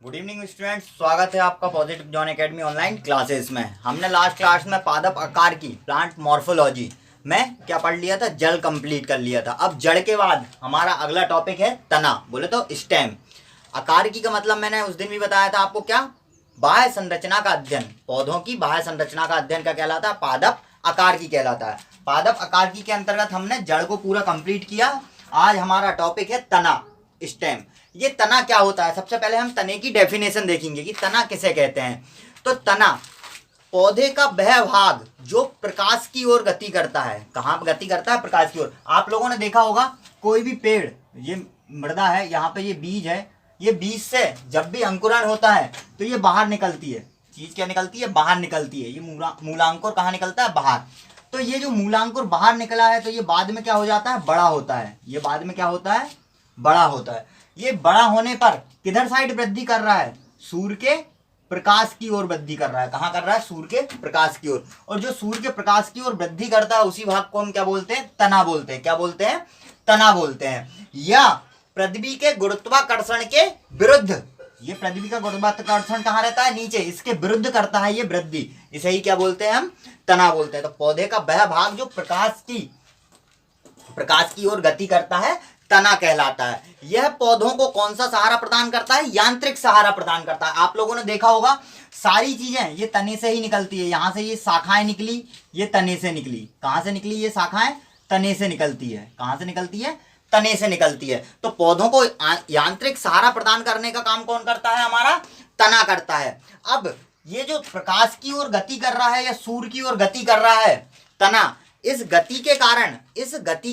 Good evening students, स्वागत है आपका positive John academy online classes में। हमने लास्ट क्लास में पादप आकार की प्लांट मॉर्फोलॉजी में क्या पढ़ लिया था, जड़ कंप्लीट कर लिया था। अब जड़ के बाद हमारा अगला टॉपिक है तना, बोले तो स्टेम। आकार की का मतलब मैंने उस दिन भी बताया था आपको, क्या बाह्य संरचना का अध्ययन, पौधों की बाह्य संरचना का अध्ययन का कहलाता है, पादप आकार की कहलाता है। पादप आकार की के अंतर्गत हमने जड़ को पूरा कंप्लीट किया। आज हमारा टॉपिक है तना, स्टेम। ये तना क्या होता है, सबसे पहले हम तने की डेफिनेशन देखेंगे कि तना किसे कहते हैं। तो तना पौधे का वह भाग जो प्रकाश की ओर गति करता है। कहाँ गति करता है? प्रकाश की ओर। आप लोगों ने देखा होगा कोई भी पेड़, ये मृदा है, यहाँ पे ये बीज है, ये बीज से जब भी अंकुरण होता है तो ये बाहर निकलती है। चीज क्या निकलती है? बाहर निकलती है। ये मूलांकुर कहाँ निकलता है? बाहर। तो ये जो मूलांकुर बाहर निकला है तो ये बाद में क्या हो जाता है? बड़ा होता है। ये बाद में क्या होता है? बड़ा होता है। ये बड़ा होने पर किधर साइड वृद्धि कर रहा है? सूर्य के प्रकाश की ओर वृद्धि कर रहा है। कहाँ कर रहा है? सूर्य के प्रकाश की ओर। और जो सूर्य के प्रकाश की ओर वृद्धि करता है उसी भाग को हम क्या बोलते हैं? तना बोलते हैं। क्या बोलते हैं? तना बोलते हैं। या पृथ्वी के गुरुत्वाकर्षण के विरुद्ध, ये पृथ्वी का गुरुत्वाकर्षण कहाँ रहता है? नीचे। इसके विरुद्ध करता है ये वृद्धि, इसे ही क्या बोलते हैं? हम तना बोलते हैं। तो पौधे का वह भाग जो प्रकाश की ओर गति करता है तना कहलाता है। यह पौधों को कौन सा सहारा प्रदान करता है? यांत्रिक सहारा प्रदान करता है। आप लोगों ने देखा होगा सारी चीजें ये तने से ही निकलती है। यहां से ये शाखाएं निकली, ये तने से निकली। कहां से निकली ये शाखाएं? तने से निकलती है। कहां से निकलती है? तने से निकलती है। तो पौधों को यांत्रिक सहारा प्रदान करने का काम कौन करता है? हमारा तना करता है। अब ये जो प्रकाश की ओर गति कर रहा है या सूर्य की ओर गति कर रहा है तना, इस गति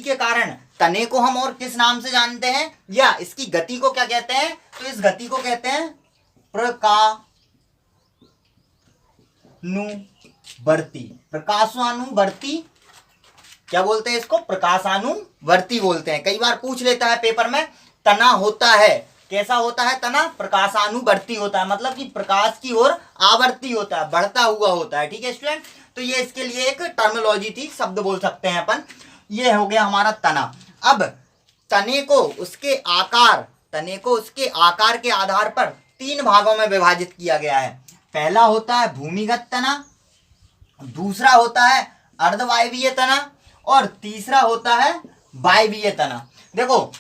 के कारण तने को हम और किस नाम से जानते हैं, या इसकी गति को क्या कहते हैं? तो इस गति को कहते हैं प्रकाशानुवर्ती। प्रकाशानुवर्ती क्या बोलते हैं इसको? प्रकाशानुवर्ती बोलते हैं। कई बार पूछ लेता है पेपर में, तना होता है कैसा होता है? तना प्रकाशानुवर्ती होता है, मतलब कि प्रकाश की ओर आवर्ती होता है, बढ़ता हुआ होता है। ठीक है स्टूडेंट, तो ये इसके लिए एक टर्मिनोलॉजी थी, शब्द बोल सकते हैं अपन। ये हो गया हमारा तना। अब तने को उसके आकार के आधार पर 3 भागों में विभाजित किया गया है। पहला होता है भूमिगत तना, दूसरा होता है अर्धवायवीय तना, और तीसरा होता है वायवीय तना। देखो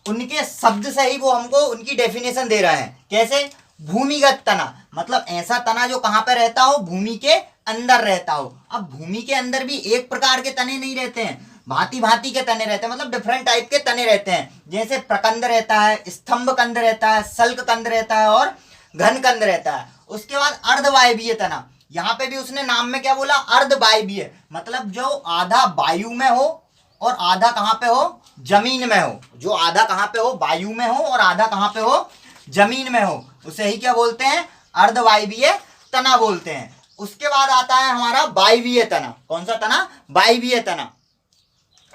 उनके शब्द से ही वो हमको उनकी डेफिनेशन दे रहे हैं। कैसे? भूमिगत तना मतलब ऐसा तना जो कहां पे रहता हो? भूमि के अंदर रहता हो। अब भूमि के अंदर भी एक प्रकार के तने नहीं रहते हैं, भांति भांति के तने रहते हैं, मतलब डिफरेंट टाइप के तने रहते हैं। जैसे प्रकंद रहता है, स्तंभ कंद रहता है, सल्क कंद रहता है और घन कंद रहता है। उसके बाद अर्धवायवीय तना, यहाँ पे भी उसने नाम में क्या बोला? अर्धवायवीय, मतलब जो आधा वायु में हो और आधा कहाँ पे हो? जमीन में हो। जो आधा कहाँ पे हो? वायु में हो और आधा कहाँ पे हो? जमीन में हो, उसे ही क्या बोलते हैं? अर्धवायवीय तना बोलते हैं। उसके बाद आता है हमारा वायवीय तना। कौन सा तना? वायवीय तना।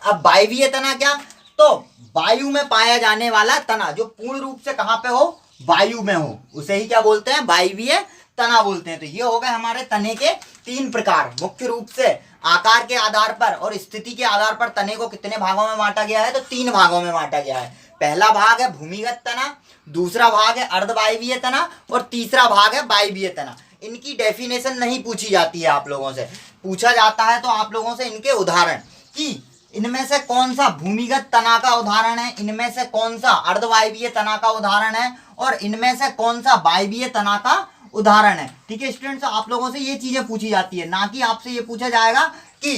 अब वायवीय तना क्या? तो वायु में पाया जाने वाला तना, जो पूर्ण रूप से कहां पे हो? वायु में हो, उसे ही क्या बोलते हैं? वायवीय तना बोलते हैं। तो ये हो गए हमारे तने के 3 प्रकार। मुख्य रूप से आकार के आधार पर और स्थिति के आधार पर तने को कितने भागों में बांटा गया है? तो 3 भागों में बांटा गया है। पहला भाग है भूमिगत तना, दूसरा भाग है अर्धवायवीय तना और तीसरा भाग है वायवीय तना। इनकी डेफिनेशन नहीं पूछी जाती है आप लोगों से, पूछा जाता है तो आप लोगों से इनके उदाहरण, कि इनमें से कौन सा भूमिगत तना का उदाहरण है, इनमें से कौन सा अर्धवायवीय तना का उदाहरण है, और इनमें से कौन सा वायवीय तना का उदाहरण है। ठीक है स्टूडेंट्स, आप लोगों से ये चीजें पूछी जाती है, ना कि आपसे ये पूछा जाएगा कि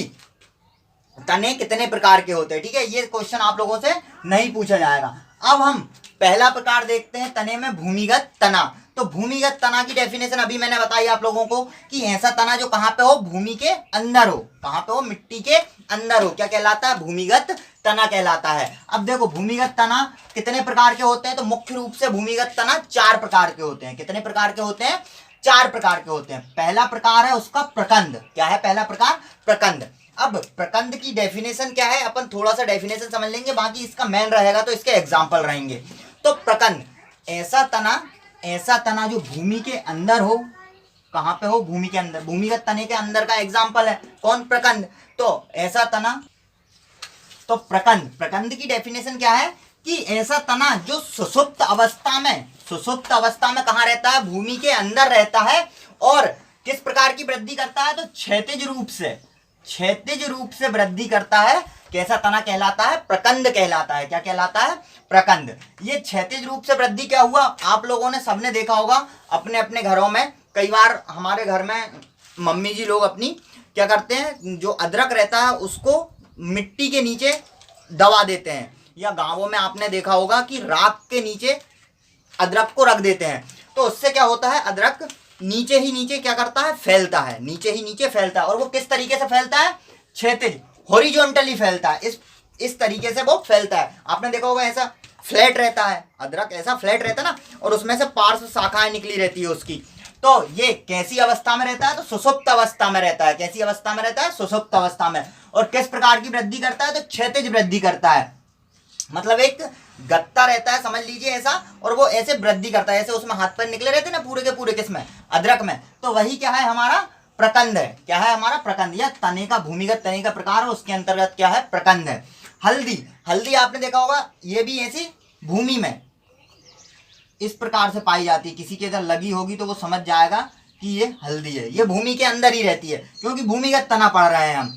तने कितने प्रकार के होते हैं। ठीक है, ये क्वेश्चन आप लोगों से नहीं पूछा जाएगा। अब हम पहला प्रकार देखते हैं तने में, भूमिगत तना। तो भूमिगत तना की डेफिनेशन अभी मैंने बताई आप लोगों को, कि ऐसा तना जो कहां पे हो? भूमि के अंदर हो। कहां पे हो? मिट्टी के अंदर हो। क्या कहलाता है? भूमिगत तना कहलाता है। अब देखो भूमिगत तना कितने प्रकार के होते हैं? तो मुख्य रूप से भूमिगत तना 4 प्रकार के होते हैं। कितने प्रकार के होते हैं? 4 प्रकार के होते हैं। पहला प्रकार है उसका प्रकंद। क्या है पहला प्रकार? प्रकंद। अब प्रकंद की डेफिनेशन क्या है? अपन थोड़ा सा डेफिनेशन समझ लेंगे, बाकी इसका मेन रहेगा तो इसके एग्जाम्पल रहेंगे। तो प्रकंद ऐसा तना जो भूमि के अंदर हो। कहां पे हो? भूमि के अंदर। भूमिगत तने के अंदर का एग्जाम्पल है कौन? प्रकंद। तो ऐसा तना, तो प्रकंद की डेफिनेशन क्या है? कि ऐसा तना जो सुषुप्त अवस्था में सुषुप्त अवस्था में कहाँ रहता है? भूमि के अंदर रहता है। और किस प्रकार की वृद्धि करता है? तो क्षैतिज रूप से वृद्धि करता है। कैसा तना कहलाता है? प्रकंद कहलाता है। क्या कहलाता है? प्रकंद। ये क्षैतिज रूप से वृद्धि क्या हुआ? आप लोगों ने सबने देखा होगा अपने अपने घरों में। कई बार हमारे घर में मम्मी जी लोग अपनी क्या करते हैं, जो अदरक रहता है उसको मिट्टी के नीचे दबा देते हैं, या गांवों में आपने देखा होगा कि राख के नीचे अदरक को रख देते हैं। तो उससे क्या होता है? अदरक नीचे ही नीचे क्या करता है? फैलता है, नीचे ही नीचे फैलता है। और वो किस तरीके से फैलता है? क्षैतिज, हॉरिजॉन्टली फैलता है। इस तरीके से वो फैलता है। आपने देखा होगा ऐसा फ्लैट रहता है अदरक, ऐसा फ्लैट रहता है ना, और उसमें से पार्श्व शाखाएं निकली रहती है उसकी। तो ये कैसी अवस्था में रहता है? तो सुषुप्त अवस्था में रहता है। कैसी अवस्था में रहता है? सुषुप्त अवस्था में। और किस प्रकार की वृद्धि करता है? तो क्षैतिज वृद्धि करता है। मतलब एक गत्ता रहता है समझ लीजिए ऐसा, और वो ऐसे वृद्धि करता है, ऐसे उसमें हाथ पैर निकले रहते हैं ना पूरे के पूरे, किसमें? अदरक में। तो वही क्या है? हमारा प्रकंद है। क्या है? हमारा प्रकंद, या तने का, भूमिगत तने का प्रकार है, उसके अंतर्गत क्या है? प्रकंद है। हल्दी आपने देखा होगा, ये भी ऐसी भूमि में इस प्रकार से पाई जाती है। किसी के इधर लगी होगी तो वो समझ जाएगा कि ये हल्दी है। ये भूमि के अंदर ही रहती है, क्योंकि भूमिगत तना पढ़ रहे हैं हम।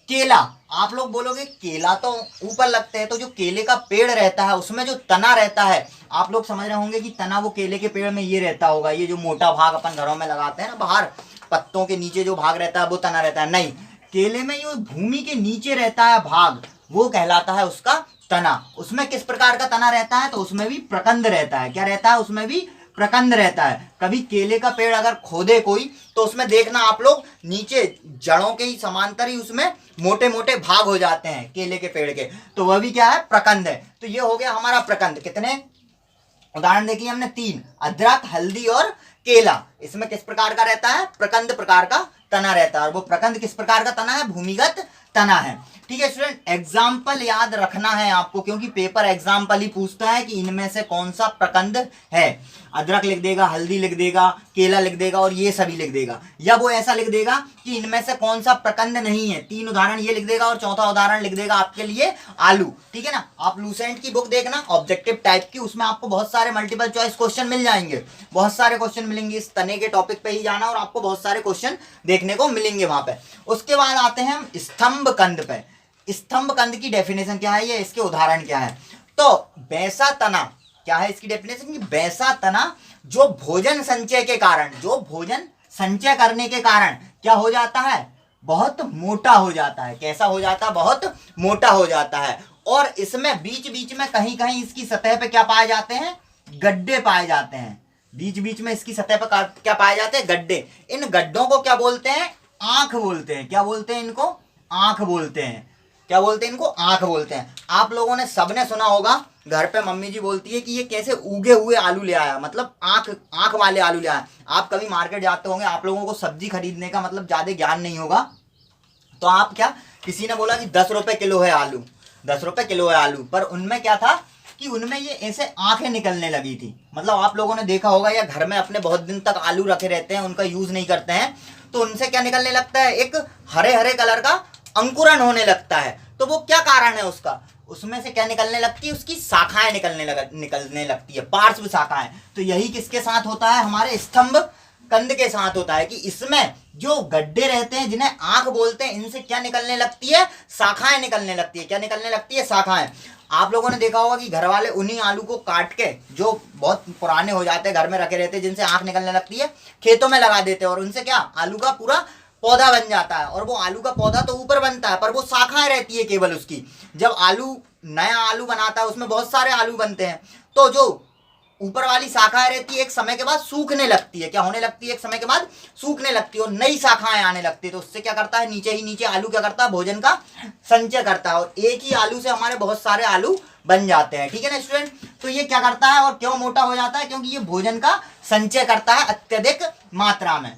केला, आप लोग बोलोगे केला तो ऊपर लगते हैं, तो जो केले का पेड़ रहता है उसमें जो तना रहता है, आप लोग समझ रहे होंगे कि तना वो केले के पेड़ में ये रहता होगा, ये जो मोटा भाग अपन घरों में लगाते हैं ना बाहर, पत्तों के नीचे जो भाग रहता है वो तना रहता है। नहीं, केले में जो भूमि के नीचे रहता है भाग, वो कहलाता है उसका तना। उसमें किस प्रकार का तना रहता है? तो उसमें भी प्रकंद रहता है। क्या रहता है? उसमें भी प्रकंद रहता है। कभी केले का पेड़ अगर खोदे कोई, तो उसमें देखना आप लोग नीचे जड़ों के ही समांतर ही उसमें मोटे मोटे भाग हो जाते हैं केले के पेड़ के, तो वह भी क्या है? प्रकंद है। तो ये हो गया हमारा प्रकंद। कितने उदाहरण देखिए हमने? 3, अदरक, हल्दी और केला। इसमें किस प्रकार का रहता है? प्रकंद प्रकार का तना रहता है। और वो प्रकंद किस प्रकार का तना है? भूमिगत तना है। ठीक है स्टूडेंट, एग्जाम्पल याद रखना है आपको, क्योंकि पेपर एग्जाम्पल ही पूछता है कि इनमें से कौन सा प्रकंद है। अदरक लिख देगा, हल्दी लिख देगा, केला लिख देगा और ये सभी लिख देगा, या वो ऐसा लिख देगा कि इनमें से कौन सा प्रकंद नहीं है। 3 उदाहरण ये लिख देगा और चौथा उदाहरण लिख देगा आपके लिए आलू। ठीक है ना? आप लूसेंट की बुक देखना, ऑब्जेक्टिव टाइप की, उसमें आपको बहुत सारे मल्टीपल चॉइस क्वेश्चन मिल जाएंगे, बहुत सारे क्वेश्चन मिलेंगे। इस तने के टॉपिक पे ही जाना और आपको बहुत सारे क्वेश्चन देखने को मिलेंगे वहां पे। उसके बाद आते हैं हम स्तंभ कंद पे। स्तंभ कंद की डेफिनेशन क्या है, ये इसके उदाहरण क्या है? तो बैसा तना, क्या है इसकी डेफिनेशन? कि बैसा तना जो भोजन संचय के कारण, जो भोजन संचय करने के कारण क्या हो जाता है? बहुत मोटा हो जाता है। कैसा हो जाता है? बहुत मोटा हो जाता है। और इसमें बीच बीच में कहीं कहीं इसकी सतह पे क्या पाए जाते हैं? गड्ढे पाए जाते हैं। बीच बीच में इसकी सतह पर क्या पाए जाते हैं? गड्ढे। इन गड्ढों को क्या बोलते हैं? आंख बोलते हैं। क्या बोलते हैं इनको? आंख बोलते हैं। क्या बोलते हैं इनको? आंख बोलते हैं। आप लोगों ने सबने सुना होगा, घर पे मम्मी जी बोलती है कि ये कैसे उगे हुए आलू ले आया, मतलब आंख वाले आलू ले आया। आप कभी मार्केट जाते होंगे, आप लोगों को सब्जी खरीदने का मतलब ज्यादा ज्ञान नहीं होगा, तो आप क्या, किसी ने बोला कि 10 रुपए किलो है आलू, 10 रुपए किलो है आलू, पर उनमें क्या था कि उनमें ये ऐसे आंखें निकलने लगी थी। मतलब आप लोगों ने देखा होगा, या घर में अपने बहुत दिन तक आलू रखे रहते हैं, उनका यूज नहीं करते हैं, तो उनसे क्या निकलने लगता है? एक हरे हरे कलर का अंकुरन होने लगता है। तो वो क्या कारण है उसका? उसमें से क्या निकलने लगती है? उसकी शाखाएं निकलने लगती है, पार्श्व शाखाएं। तो यही किसके साथ होता है? हमारे स्तंभ कंद के साथ होता है, कि इसमें जो गड्ढे रहते हैं जिन्हें आंख बोलते हैं, इनसे क्या निकलने लगती है? शाखाएं निकलने लगती है। क्या निकलने लगती है? शाखाएं। आप लोगों ने देखा होगा कि घर वाले उन्हीं आलू को काट के, जो बहुत पुराने हो जाते हैं, घर में रखे रहते हैं, जिनसे आंख निकलने लगती है, खेतों में लगा देते हैं, और उनसे क्या, आलू का पूरा पौधा बन जाता है। और वो आलू का पौधा तो ऊपर बनता है, पर वो शाखाएं रहती है केवल उसकी। जब आलू, नया आलू बनाता है, उसमें बहुत सारे आलू बनते हैं, तो जो ऊपर वाली शाखाएं रहती है एक समय के बाद सूखने लगती है। क्या होने लगती है? एक समय के बाद सूखने लगती है और नई शाखाएं आने लगती है। तो उससे क्या करता है? नीचे ही नीचे आलू क्या करता है? भोजन का संचय करता है, और एक ही आलू से हमारे बहुत सारे आलू बन जाते हैं। ठीक है ना स्टूडेंट? तो ये क्या करता है और क्यों मोटा हो जाता है? क्योंकि ये भोजन का संचय करता है अत्यधिक मात्रा में।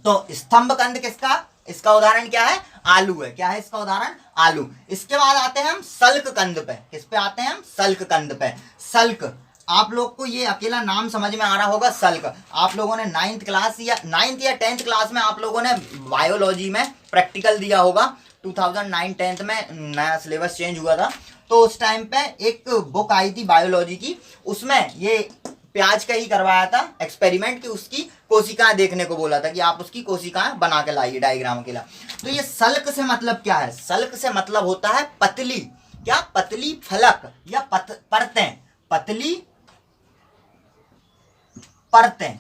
तो स्तंभ कंद किसका, इसका उदाहरण क्या है? आलू है। क्या है इसका उदाहरण? आलू। इसके बाद आते हैं हम सल्क कंद पे। किस पे आते हैं हम? सल्क कंद पे। सल्क, आप लोग को ये अकेला नाम समझ में आ रहा होगा, सल्क। आप लोगों ने 9th क्लास या 9th या 10th क्लास में आप लोगों ने बायोलॉजी में प्रैक्टिकल दिया होगा। 2009-10th में नया सिलेबस चेंज हुआ था, तो उस टाइम पे एक बुक आई थी बायोलॉजी की, उसमें ये प्याज का ही करवाया था एक्सपेरिमेंट, कि उसकी कोशिकाएं देखने को बोला था कि आप उसकी कोशिकाएं बना के लाइए डायग्राम के लिए। तो ये सल्क से मतलब क्या है? सल्क से मतलब होता है पतली, क्या? पतली फलक या परतें, पतली परतें।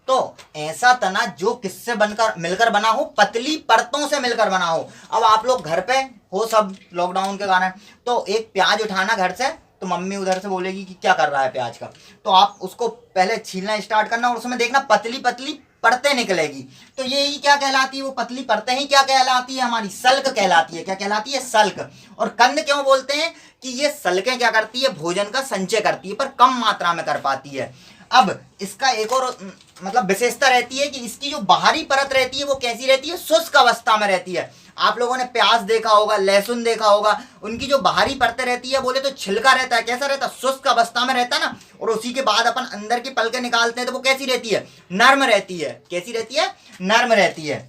तो ऐसा तना जो किससे बनकर मिलकर बना हो? पतली परतों से मिलकर बना हो। अब आप लोग घर पे हो सब लॉकडाउन के कारण, तो एक प्याज उठाना घर से, तो मम्मी उधर से बोलेगी कि क्या कर रहा है प्याज का, तो आप उसको पहले छीलना स्टार्ट करना और उसमें देखना पतली पतली परतें निकलेगी। तो ये ही क्या कहलाती है? वो पतली परतें ही क्या कहलाती है? हमारी सल्क कहलाती है। क्या कहलाती है? सल्क। और कंद क्यों बोलते हैं? कि ये सल्कें क्या करती है? भोजन का संचय करती है, पर कम मात्रा में कर पाती है। अब इसका एक और मतलब विशेषता रहती है कि इसकी जो बाहरी परत रहती है वो कैसी रहती है? शुष्क अवस्था में रहती है। आप लोगों ने प्याज देखा होगा, लहसुन देखा होगा, उनकी जो बाहरी परतें रहती है बोले तो छिलका रहता है, कैसा रहता है? शुष्क अवस्था में रहता है ना। और उसी के बाद अपन अंदर की पलकें निकालते हैं तो वो कैसी रहती है? नर्म रहती है। कैसी रहती है? नर्म रहती है।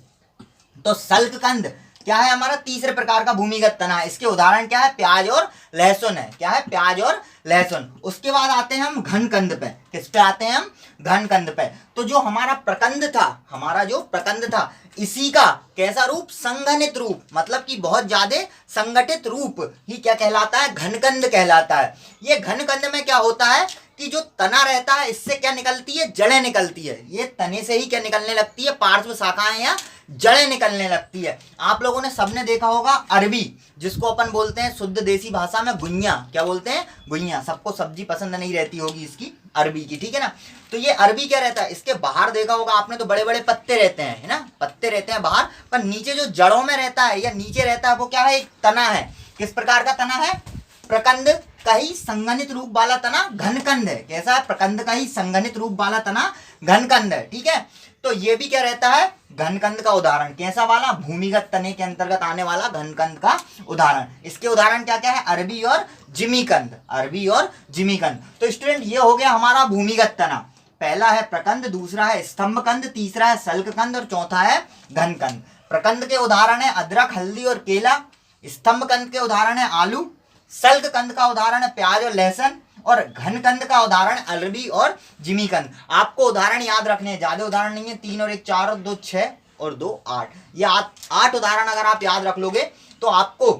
तो सल्ककंद क्या है? हमारा तीसरे प्रकार का भूमिगत तना। इसके उदाहरण क्या है? प्याज और लहसुन है। क्या है? प्याज और लहसुन। उसके बाद आते हैं हम घनकंद पे। किस पे आते हैं हम? घनकंद पे। तो जो हमारा प्रकंद था, हमारा जो प्रकंद था, इसी का कैसा रूप? संघनित रूप, मतलब कि बहुत ज्यादा संगठित रूप ही क्या कहलाता है? घनकंद कहलाता है। ये घनकंद में क्या होता है कि जो तना रहता है इससे क्या निकलती है? जड़ें निकलती है। ये तने से ही क्या निकलने लगती है? पार्श्व शाखाएं या जड़ें निकलने लगती है। आप लोगों ने सबने देखा होगा अरबी, जिसको अपन बोलते हैं शुद्ध देसी भाषा में गुइयां। क्या बोलते हैं? गुइयां। सबको सब्जी पसंद नहीं रहती होगी इसकी, अरबी की, ठीक है ना। तो ये अरबी क्या रहता है? इसके बाहर देखा होगा आपने तो बड़े बड़े पत्ते रहते हैं, है ना, पत्ते रहते हैं बाहर, पर नीचे जो जड़ों में रहता है या नीचे रहता है वो क्या है? एक तना है। किस प्रकार का तना है? प्रकंद का ही संघनित रूप वाला तना घनकंद है। कैसा है? प्रकंद का ही संघनित रूप वाला तना घनकंद है, ठीक है। तो ये भी क्या रहता है? घनकंद का उदाहरण। कैसा वाला? भूमिगत तने के अंतर्गत आने वाला घनकंद का उदाहरण। इसके उदाहरण क्या क्या है? अरबी और जिमीकंद। अरबी और जिमीकंद। तो स्टूडेंट ये हो गया हमारा भूमिगत तना। पहला है प्रकंद, दूसरा है स्तंभकंद, तीसरा है सल्ककंद और चौथा है घनकंद। प्रकंद के उदाहरण है अदरक, हल्दी और केला। स्तंभकंद के उदाहरण है आलू। सल्ककंद का उदाहरण है प्याज और लहसुन। और घनकंद का उदाहरण अरबी और जिमीकंद। आपको उदाहरण याद रखने हैं, ज्यादा उदाहरण नहीं है, 3 और 1 4 और 2 6 और 2 8। ये 8 उदाहरण अगर आप याद रख लोगे तो आपको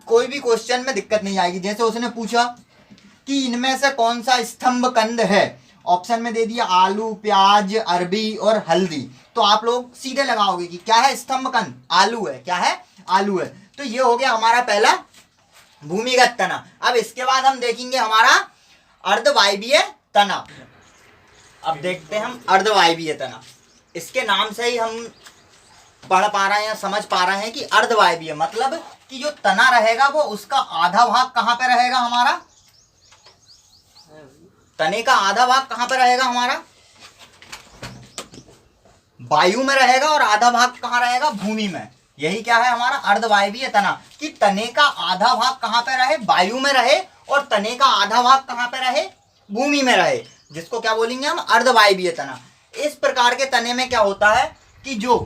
कोई भी क्वेश्चन में दिक्कत नहीं आएगी। जैसे उसने पूछा कि इनमें से कौन सा स्तंभकंद है, ऑप्शन में दे दिया आलू, प्याज, अरबी और हल्दी, तो आप लोग सीधे लगाओगे कि क्या है? स्तंभकंद। आलू है। क्या है? आलू है। तो ये हो गया हमारा पहला भूमिगत तना। अब इसके बाद हम देखेंगे हमारा अर्धवायवीय तना। अब देखते हैं हम अर्धवायवीय तना। इसके नाम से ही हम पढ़ पा रहे हैं, समझ पा रहे हैं कि अर्धवायवीय मतलब कि जो तना रहेगा वो उसका आधा भाग कहां पे रहेगा? हमारा तने का आधा भाग कहां पे रहेगा? हमारा वायु में रहेगा और आधा भाग कहां रहेगा? भूमि में। यही क्या है हमारा अर्धवायवीय तना, कि तने का आधा भाग कहां पे रहे? वायु में रहे, और तने का आधा भाग कहां पे रहे? भूमि में रहे, जिसको क्या बोलेंगे हम? अर्धवायवीय तना। इस प्रकार के तने में क्या होता है कि जो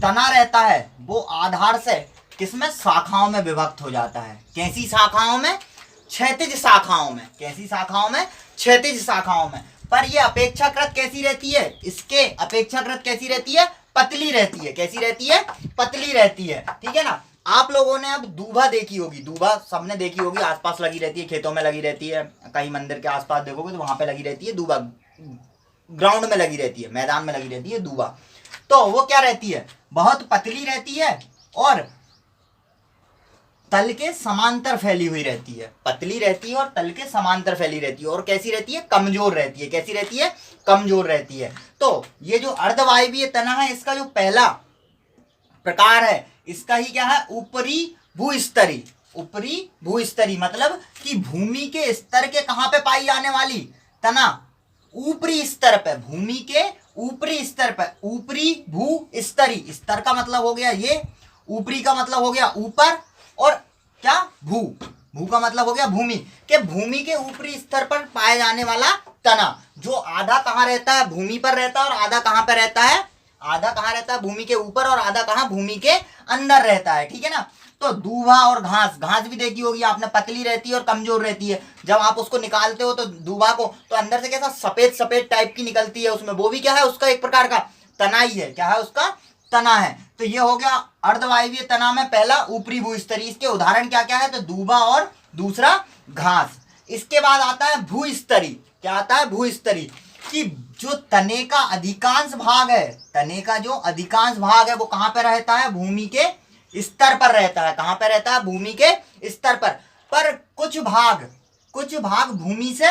तना रहता है वो आधार से किसमें? शाखाओं में विभक्त हो जाता है। कैसी शाखाओं में? क्षैतिज शाखाओं में। कैसी शाखाओं में? क्षैतिज शाखाओं में। पर ये अपेक्षाकृत कैसी रहती है? इसके अपेक्षाकृत कैसी रहती है? पतली रहती है। कैसी रहती है? पतली रहती है, ठीक है ना। आप लोगों ने अब दूबा देखी होगी, दूबा सबने देखी होगी, आसपास लगी रहती है, खेतों में लगी रहती है, कहीं मंदिर के आसपास देखोगे तो वहां पे लगी रहती है दूबा, ग्राउंड में लगी रहती है, मैदान में लगी रहती है दूबा। तो वो क्या रहती है? बहुत पतली रहती है और तल के समांतर फैली हुई रहती है। पतली रहती है और तल के समांतर फैली रहती है। और कैसी रहती है? कमजोर रहती है। कैसी रहती है? कमजोर रहती है। तो ये जो अर्धवायवीय तना है, इसका जो पहला प्रकार है, इसका ही क्या है? ऊपरी भूस्तरी। ऊपरी भूस्तरी मतलब कि भूमि के स्तर के कहां पे पाई जाने वाली तना? ऊपरी स्तर पे, भूमि के ऊपरी स्तर पे। ऊपरी भूस्तरी, स्तर का मतलब हो गया ये, ऊपरी का मतलब हो गया ऊपर, और क्या? भू, भू का मतलब हो गया भूमि, के भूमि के ऊपरी स्तर पर पाया जाने वाला तना, जो आधा कहां रहता है? भूमि पर रहता है, और आधा कहां पर रहता है? आधा कहां रहता है? भूमि के ऊपर, और आधा कहां? भूमि के अंदर रहता है, ठीक है ना। तो दूबा और घास, घास भी देखी होगी आपने, पतली रहती है और कमजोर रहती है। जब आप उसको निकालते हो तो दूबा को, तो अंदर से कैसा सफेद सफेद टाइप की निकलती है उसमें, वो भी क्या है, उसका एक प्रकार का तना ही है। क्या है, उसका तना है। तो ये हो गया अर्धवायवीय तना में पहला ऊपरी भूस्तरीय। इसके उदाहरण क्या क्या है, तो दूबा और दूसरा घास। इसके बाद आता है भूस्तरीय। क्या आता है, भूस्तरीय, कि जो तने का अधिकांश भाग है, तने का जो अधिकांश भाग है वो कहां पर रहता है, भूमि के स्तर पर रहता है। कहां पर रहता है, भूमि के स्तर पर कुछ भाग भूमि से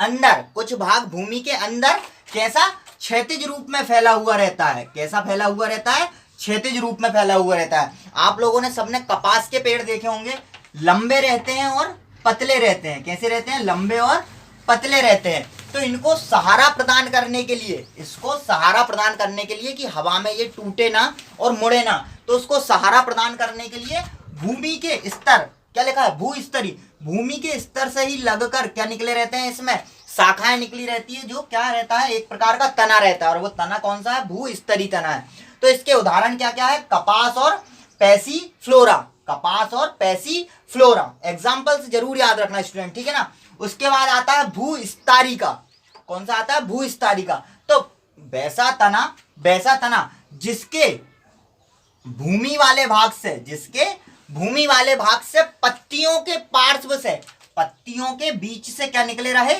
अंदर, कुछ भाग भूमि के अंदर कैसा, क्षैतिज रूप में फैला हुआ रहता है। कैसा फैला हुआ रहता है, क्षैतिज रूप में फैला हुआ रहता है। आप लोगों ने सबने कपास के पेड़ देखे होंगे, लंबे रहते हैं और पतले रहते हैं। कैसे रहते हैं, लंबे और पतले रहते हैं। तो इनको सहारा प्रदान करने के लिए, इसको सहारा प्रदान करने के लिए कि हवा में ये टूटे ना और मुड़े ना, तो उसको सहारा प्रदान करने के लिए भूमि के स्तर, क्या लिखा है, भूस्तरीय, भूमि के स्तर से ही लगकर क्या निकले रहते हैं, इसमें शाखाएं निकली रहती है, जो क्या रहता है, एक प्रकार का तना रहता है। और वो तना कौन सा है, भूस्तरीय तना है। तो इसके उदाहरण क्या क्या है, कपास और पैसीफ्लोरा, कपास और पैसीफ्लोरा। एग्जाम्पल्स जरूर याद रखना स्टूडेंट, ठीक है ना। उसके बाद आता है भूस्तारिका। कौन सा आता है, भूस्तारिका। तो वैसा तना जिसके भूमि वाले भाग से, जिसके भूमि वाले भाग से पत्तियों के पार्श्व से, पत्तियों के बीच से क्या निकले रहे,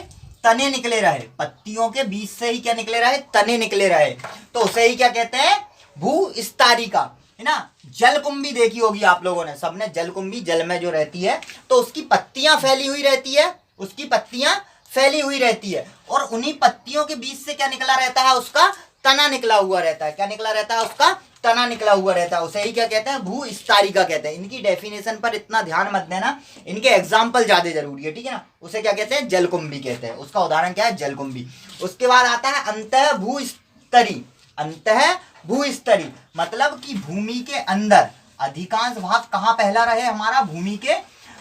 तने निकले रहे। पत्तियों के बीच से ही क्या निकले रहे, तने निकले रहे। तो उसे ही क्या कहते हैं, भूस्तारिका, है ना। जलकुंभी देखी होगी आप लोगों ने, सबने जलकुंभी, जल में जो रहती है, तो उसकी पत्तियां फैली हुई रहती है, उसकी पत्तियां फैली हुई रहती है, और उन्हीं पत्तियों के बीच से क्या निकला रहता है, उसका तना निकला हुआ रहता है। क्या निकला रहता है, उसका तना निकला हुआ रहता है। उसे ही क्या कहते हैं, भूस्तारिका कहते हैं। इनकी डेफिनेशन पर इतना ध्यान मत देना, इनके एग्जाम्पल ज्यादा जरूरी है, ठीक है ना। उसे क्या कहते हैं, जलकुंभी कहते हैं। उसका उदाहरण क्या है, जलकुंभी। उसके बाद आता है अंतः भूस्तरीय। अंतः भूस्तरीय मतलब कि भूमि के अंदर अधिकांश भाग कहाँ फैला रहे, हमारा भूमि के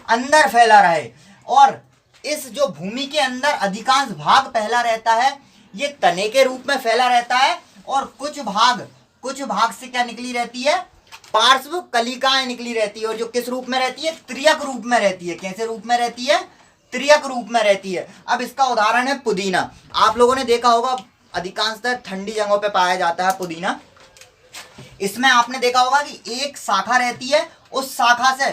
अंदर फैला रहे। और इस जो भूमि के अंदर अधिकांश भाग फैला रहता है, ये तने के रूप में फैला रहता है। और कुछ भाग से क्या निकली रहती है, पार्श्व कलिकाएं निकली रहती है। और जो किस रूप में रहती है, त्रियक रूप में रहती है। कैसे रूप में रहती है, त्रियक रूप में रहती है। अब इसका उदाहरण है पुदीना। आप लोगों ने देखा होगा, अधिकांशतः ठंडी जगहों पे पाया जाता है पुदीना। इसमें आपने देखा होगा कि एक शाखा रहती है, उस शाखा से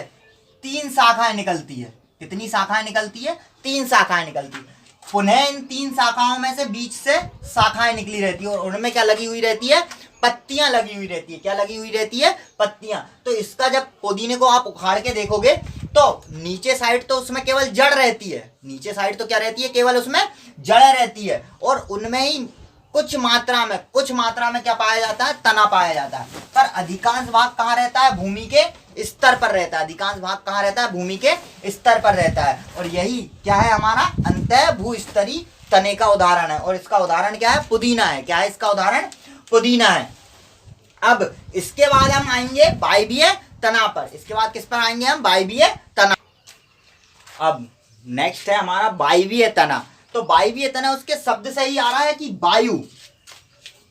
3 शाखाएं निकलती है। कितनी शाखाएं निकलती है, 3 शाखाएं निकलती है। पुनः इन 3 शाखाओं में से बीच से शाखाएं निकली रहती है, और उनमें क्या लगी हुई रहती है, पत्तियां लगी हुई रहती है। क्या लगी हुई रहती है, पत्तियां। तो इसका जब पुदीने को आप उखाड़ के देखोगे तो नीचे साइड तो उसमें केवल जड़ रहती है, नीचे साइड तो क्या रहती है, केवल उसमें जड़ रहती है। और उनमें ही कुछ मात्रा में क्या पाया जाता है, तना पाया जाता है। पर अधिकांश भाग कहाँ रहता है, भूमि के स्तर पर रहता है। अधिकांश भाग कहाँ रहता है, भूमि के स्तर पर रहता है। और यही क्या है, हमारा अंतः भूस्तरीय तने का उदाहरण है। और इसका उदाहरण क्या है, पुदीना है। क्या है इसका उदाहरण, पुदीना है। अब इसके बाद हम आएंगे वायवीय तना पर। इसके बाद किस पर आएंगे हम, वायवीय तना। अब नेक्स्ट है हमारा वायवीय तना। तो वायवीय तना उसके शब्द से ही आ रहा है कि वायु,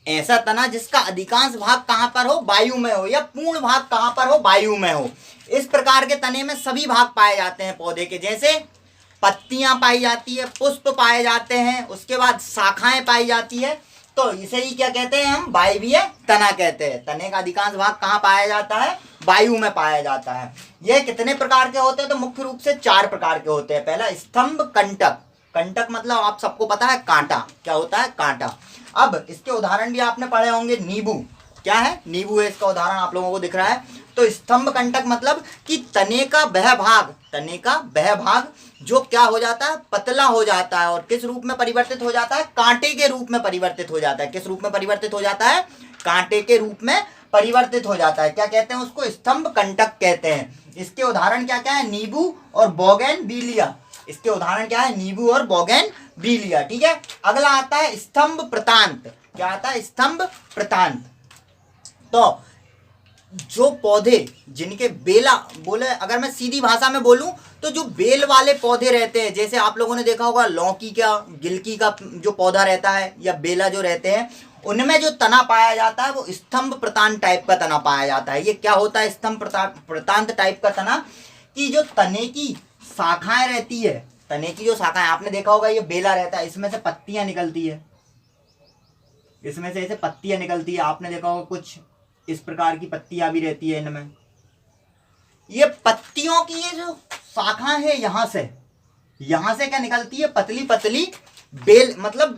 ऐसा तना जिसका अधिकांश भाग कहां पर हो, वायु में हो, या पूर्ण भाग कहां पर हो, वायु में हो। इस प्रकार के तने में सभी भाग पाए जाते हैं पौधे के, जैसे पत्तियां पाई जाती है, पुष्प पाए जाते हैं, उसके बाद शाखाएं पाई जाती है। तो इसे ही क्या कहते हैं हम, वायवीय तना कहते हैं। तने का अधिकांश भाग कहाँ पाया जाता है, वायु में पाया जाता है। यह कितने प्रकार के होते हैं, तो मुख्य रूप से 4 प्रकार के होते हैं। पहला स्तंभ कंटक। कंटक मतलब आप सबको पता है, कांटा। क्या होता है, कांटा। अब इसके उदाहरण भी आपने पढ़े होंगे, नींबू। क्या है, नींबू है इसका उदाहरण, आप लोगों को दिख रहा है। तो स्तंभ कंटक मतलब कि तने का वह भाग जो क्या हो जाता है, पतला हो जाता है। और किस रूप में परिवर्तित हो जाता है, कांटे के रूप में परिवर्तित हो जाता है। किस रूप में परिवर्तित हो जाता है, कांटे के रूप में परिवर्तित हो जाता है। क्या कहते हैं उसको, स्तंभ कंटक कहते हैं। इसके उदाहरण क्या क्या है, नींबू और बोगेनविलिया। इसके उदाहरण क्या है, नींबू और बोगेनविलिया। ठीक है। अगला आता है स्तंभ प्रतांत। क्या आता है, स्तंभ प्रतांत। तो जो पौधे जिनके बेला बोले, अगर मैं सीधी भाषा में बोलूं तो जो बेल वाले पौधे रहते हैं, जैसे आप लोगों ने देखा होगा लौकी का, गिलकी का जो पौधा रहता है, या बेला जो रहते हैं, उनमें जो तना पाया जाता है वो स्तंभ प्रतांत टाइप का तना पाया जाता है। ये क्या होता है स्तंभ प्रतांत टाइप का तना, कि जो तने की शाखाएं रहती है, तने की जो शाखाएं, आपने देखा होगा ये बेला रहता है, इसमें से पत्तियां निकलती है, इसमें से ऐसे पत्तियां निकलती है, आपने देखा होगा कुछ इस प्रकार की पत्तियां भी रहती है इनमें। ये पत्तियों की ये जो शाखाएं है यहां से क्या निकलती है, पतली पतली बेल मतलब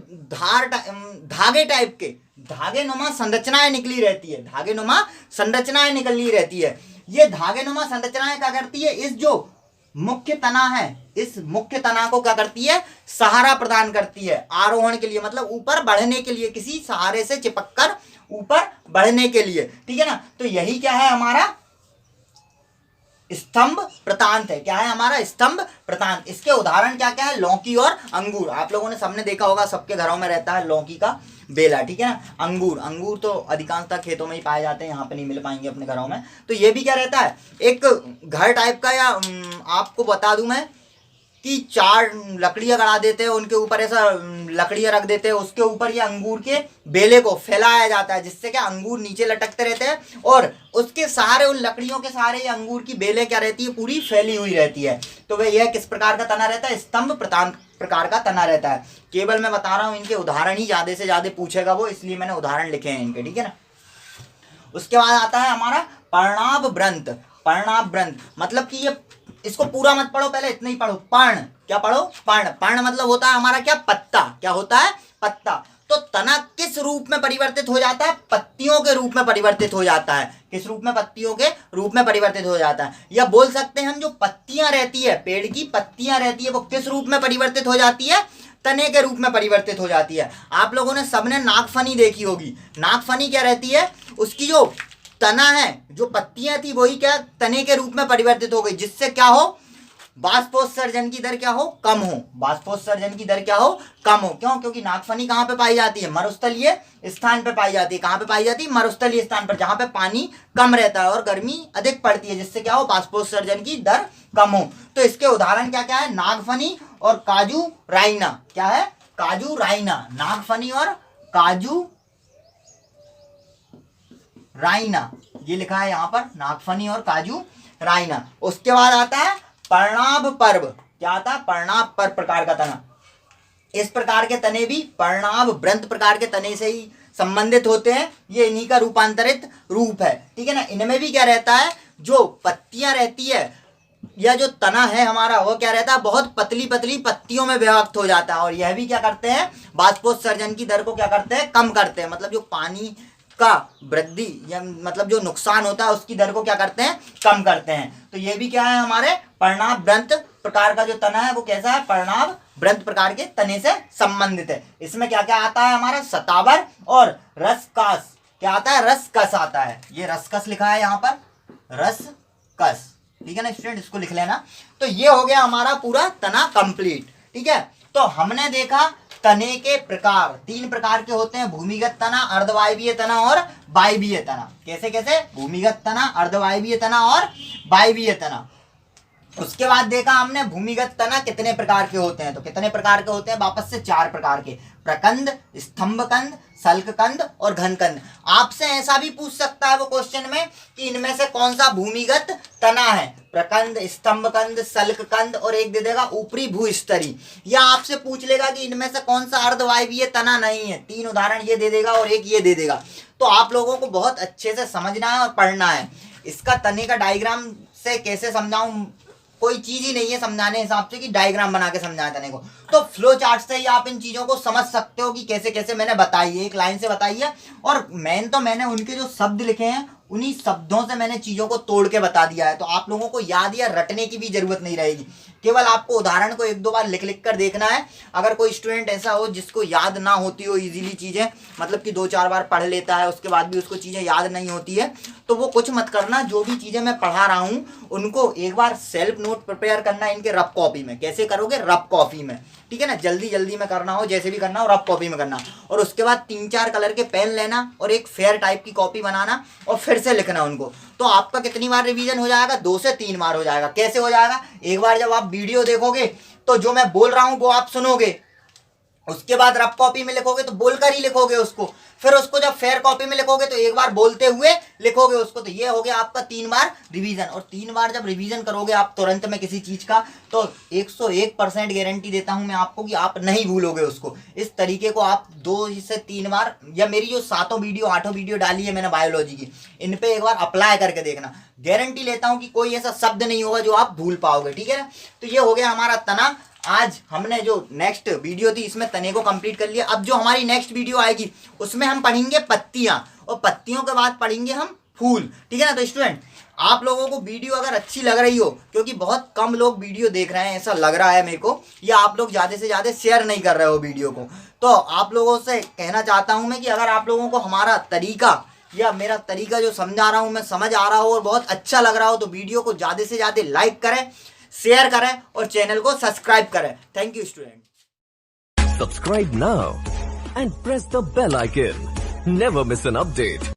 धागे टाइप के धागे नुमा संरचनाएं निकली रहती है, धागे नुमा संरचनाएं निकली रहती है। ये धागे नुमा संरचनाएं क्या करती है, इस जो मुख्य तना है, इस मुख्य तना को क्या करती है, सहारा प्रदान करती है आरोहण के लिए, मतलब ऊपर बढ़ने के लिए, किसी सहारे से चिपककर ऊपर बढ़ने के लिए, ठीक है ना। तो यही क्या है हमारा स्तंभ प्रतांत है। क्या है हमारा स्तंभ प्रतांत। इसके उदाहरण क्या क्या है, लौकी और अंगूर। आप लोगों ने सबने देखा होगा, सबके घरों में रहता है लौकी का बेला, ठीक है ना। अंगूर तो अधिकांशतः खेतों में ही पाए जाते हैं, यहाँ पे नहीं मिल पाएंगे अपने घरों में। तो ये भी क्या रहता है, एक घर टाइप का, या आपको बता दूं मैं कि 4 लकड़ियां गड़ा देते हैं, उनके ऊपर ऐसा लकड़ियां रख देते हैं, उसके ऊपर ये अंगूर के बेले को फैलाया जाता है, जिससे क्या अंगूर नीचे लटकते रहते हैं और उसके सहारे, उन लकड़ियों के सहारे ये अंगूर की बेले क्या रहती है, पूरी फैली हुई रहती है। तो वह यह किस प्रकार का तना रहता है, स्तंभ प्रतांत प्रकार का तना रहता है। केवल मैं बता रहा हूं, इनके उदाहरण ही ज्यादा से ज्यादा पूछेगा वो, इसलिए मैंने उदाहरण लिखे हैं इनके, ठीक है ना। उसके बाद आता है हमारा पर्णाभ व्रंत। पर्णाभ व्रंत मतलब कि ये, इसको पूरा मत पढ़ो, पहले इतना ही पढ़ो। पर्ण, क्या पढ़ो, पर्ण। पर्ण मतलब होता है हमारा क्या, पत्ता। क्या होता है, पत्ता। तो तना किस रूप में परिवर्तित हो जाता है, पत्तियों के रूप में परिवर्तित हो जाता है। किस रूप में, पत्तियों के रूप में परिवर्तित हो जाता है। या बोल सकते हैं हम, जो पत्तियां रहती है, पेड़ की पत्तियां रहती है, वो किस रूप में परिवर्तित हो जाती है, तने के रूप में परिवर्तित हो जाती है। आप लोगों ने सबने नागफनी देखी होगी। नागफनी क्या रहती है, उसकी जो तना है, जो पत्तियां थी, वही क्या तने के रूप में परिवर्तित हो गई, जिससे क्या हो, बाष्पोत्सर्जन की दर क्या हो, कम हो। बाष्पोत्सर्जन की दर क्या हो, कम हो। क्यों, क्योंकि नागफनी कहाँ पे पाई जाती है, मरुस्थलीय स्थान पे पाई जाती है। कहाँ पे पाई जाती है, मरुस्थलीय स्थान पर, जहां पे पानी कम रहता है और गर्मी अधिक पड़ती है, जिससे क्या हो, बाष्पोत्सर्जन की दर कम हो। तो इसके उदाहरण क्या क्या है, नागफनी और काजू राइना। क्या है, काजू राइना। नागफनी और काजू राइना, ये लिखा है यहाँ पर, नागफनी और काजू राइना। उसके बाद आता है पर्णाभ पर्व। क्या आता है, पर्णाभ पर्व प्रकार का तना। इस प्रकार के तने भी पर्णाभ व्रंत प्रकार के तने से ही संबंधित होते हैं। ये इन्हीं का रूपांतरित रूप है, ठीक है ना। इनमें भी क्या रहता है, जो पत्तियां रहती है या जो तना है हमारा, वो क्या रहता है, बहुत पतली पतली पत्तियों में विभक्त हो जाता है। और यह भी क्या करते हैं, बाष्पोत्सर्जन की दर को क्या करते हैं, कम करते हैं। मतलब जो पानी का वृद्धि या मतलब जो नुकसान होता है, उसकी दर को क्या करते हैं, कम करते हैं। तो ये भी क्या है, हमारे पर्णाभ व्रंत प्रकार का जो तना है वो कैसा है, पर्णाभ व्रंत प्रकार के तने से संबंधित है। इसमें क्या क्या आता है हमारा, शतावर और रसकस। क्या आता है, रसकस आता है। ये रसकस लिखा है यहाँ पर, रसकस, ठीक है ना स्टूडेंट, इसको लिख लेना। तो ये हो गया हमारा पूरा तना कंप्लीट, ठीक है। तो हमने देखा तने के प्रकार, 3 प्रकार के होते हैं, भूमिगत तना, अर्धवायवीय तना और वायवीय तना। कैसे कैसे, भूमिगत तना, अर्धवायवीय तना और वायवीय तना। उसके बाद देखा हमने भूमिगत तना कितने प्रकार के होते हैं। तो कितने प्रकार के होते हैं, वापस से 4 प्रकार के, प्रकंद, स्तंभकंद, सल्ककंद और घनकंद। आपसे ऐसा भी पूछ सकता है वो क्वेश्चन में कि इनमें से कौन सा भूमिगत तना है, प्रकंद, स्तंभकंद, सल्ककंद, और एक दे देगा ऊपरी भूस्तरी। या आपसे पूछ लेगा कि इनमें से कौन सा अर्धवायवीय तना नहीं है। 3 उदाहरण ये दे देगा और एक ये दे देगा। तो आप लोगों को बहुत अच्छे से समझना है और पढ़ना है। इसका तने का डायग्राम से कैसे समझाऊं, कोई चीज ही नहीं है समझाने हिसाब से कि डायग्राम बना के समझाया तने को। तो फ्लो चार्ट से ही आप इन चीजों को समझ सकते हो कि कैसे कैसे मैंने बताई है, एक लाइन से बताई है। और मैंने उनके जो शब्द लिखे हैं, उन्हीं शब्दों से मैंने चीजों को तोड़ के बता दिया है। तो आप लोगों को याद या रटने की भी जरूरत नहीं रहेगी, केवल आपको उदाहरण को 1-2 बार लिख लिख कर देखना है। अगर कोई स्टूडेंट ऐसा हो जिसको याद ना होती हो इजीली चीजें, मतलब कि 2-4 बार पढ़ लेता है उसके बाद भी उसको चीजें याद नहीं होती है, तो वो कुछ मत करना। जो भी चीजें मैं पढ़ा रहा हूँ उनको एक बार सेल्फ नोट प्रिपेयर करना इनके रफ कॉपी में। कैसे करोगे, रफ कॉपी में, ठीक है ना। जल्दी जल्दी में करना हो, जैसे भी करना हो रफ कॉपी में करना। और उसके बाद 3-4 कलर के पेन लेना और एक फेयर टाइप की कॉपी बनाना और फिर से लिखना उनको। तो आपका कितनी बार रिवीजन हो जाएगा, 2 से 3 बार हो जाएगा। कैसे हो जाएगा, एक बार जब आप वीडियो देखोगे तो जो मैं बोल रहा हूं वो आप सुनोगे, उसके बाद रफ कॉपी में लिखोगे तो बोलकर ही लिखोगे उसको, फिर उसको जब फेयर कॉपी में लिखोगे तो एक बार बोलते हुए लिखोगे उसको। तो ये हो गया आपका 3 बार रिवीजन। और 3 बार जब रिवीजन करोगे आप तुरंत में किसी चीज का, तो 101% गारंटी देता हूं मैं आपको कि आप नहीं भूलोगे उसको। इस तरीके को आप 2 से 3 बार, या मेरी जो 7 वीडियो 8 वीडियो डाली है मैंने बायोलॉजी की, इन पे एक बार अप्लाई करके देखना। गारंटी लेता हूं कि कोई ऐसा शब्द नहीं होगा जो आप भूल पाओगे, ठीक है ना। तो ये हो गया हमारा तना। आज हमने जो नेक्स्ट वीडियो थी इसमें तने को कंप्लीट कर लिया। अब जो हमारी नेक्स्ट वीडियो आएगी उसमें हम पढ़ेंगे पत्तियां, और पत्तियों के बाद पढ़ेंगे हम फूल, ठीक है ना। तो स्टूडेंट, आप लोगों को वीडियो अगर अच्छी लग रही हो, क्योंकि बहुत कम लोग वीडियो देख रहे हैं ऐसा लग रहा है मेरे को, या आप लोग ज़्यादा से ज़्यादा शेयर नहीं कर रहे हो वीडियो को, तो आप लोगों से कहना चाहता हूँ मैं कि अगर आप लोगों को हमारा तरीका या मेरा तरीका जो समझा रहा हूँ मैं समझ आ रहा हो और बहुत अच्छा लग रहा हो, तो वीडियो को ज़्यादा से ज़्यादा लाइक करें, शेयर करें और चैनल को सब्सक्राइब करें। Thank you student. Subscribe now and press the bell icon. Never miss an update.